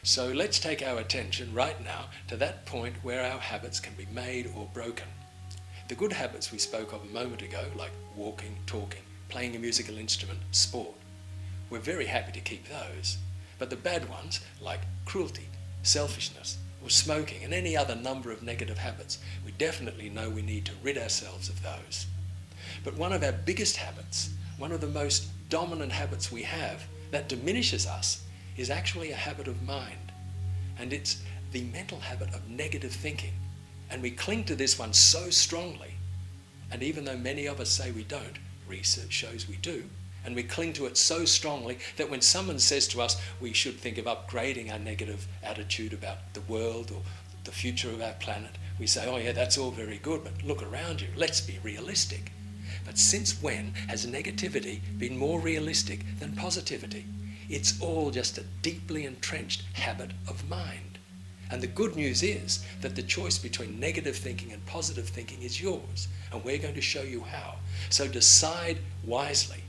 So let's take our attention right now to that point where our habits can be made or broken. The good habits we spoke of a moment ago, like walking, talking, playing a musical instrument, sport, we're very happy to keep those. But the bad ones, like cruelty, selfishness, or smoking, and any other number of negative habits, we definitely know we need to rid ourselves of those. But one of our biggest habits, one of the most dominant habits we have that diminishes us, is actually a habit of mind. And it's the mental habit of negative thinking. And we cling to this one so strongly. And even though many of us say we don't, research shows we do. And we cling to it so strongly that when someone says to us we should think of upgrading our negative attitude about the world or the future of our planet, we say, oh yeah, that's all very good, but look around you, let's be realistic. But since when has negativity been more realistic than positivity? It's all just a deeply entrenched habit of mind. And the good news is that the choice between negative thinking and positive thinking is yours, and we're going to show you how. So decide wisely,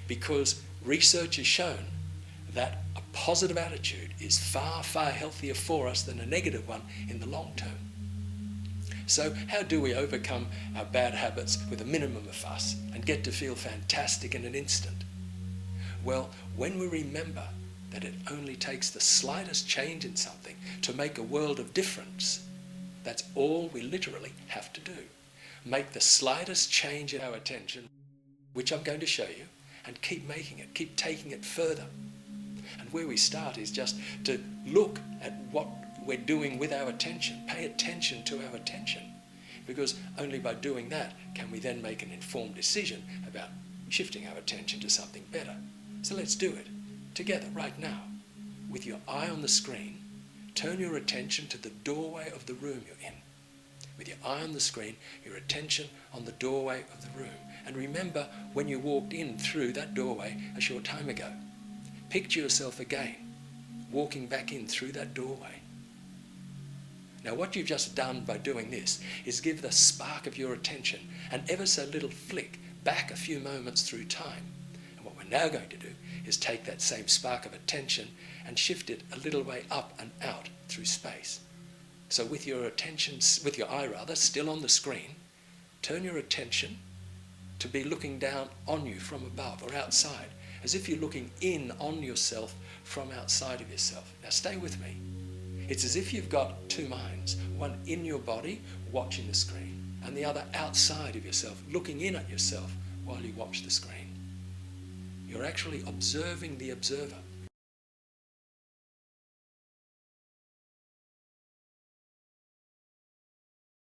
because research has shown that a positive attitude is far, far healthier for us than a negative one in the long term. So how do we overcome our bad habits with a minimum of fuss and get to feel fantastic in an instant? Well, when we remember that it only takes the slightest change in something to make a world of difference, that's all we literally have to do. Make the slightest change in our attention, which I'm going to show you, and keep making it, keep taking it further. And where we start is just to look at what we're doing with our attention, pay attention to our attention, because only by doing that can we then make an informed decision about shifting our attention to something better. So let's do it together right now. With your eye on the screen, turn your attention to the doorway of the room you're in. With your eye on the screen, your attention on the doorway of the room. And remember when you walked in through that doorway a short time ago. Picture yourself again, walking back in through that doorway. Now what you've just done by doing this is give the spark of your attention an ever so little flick back a few moments through time. And what we're now going to do is take that same spark of attention and shift it a little way up and out through space. So with your attention, with your eye rather, still on the screen, turn your attention to be looking down on you from above or outside, as if you're looking in on yourself from outside of yourself. Now stay with me. It's as if you've got two minds, one in your body watching the screen, and the other outside of yourself, looking in at yourself while you watch the screen. You're actually observing the observer.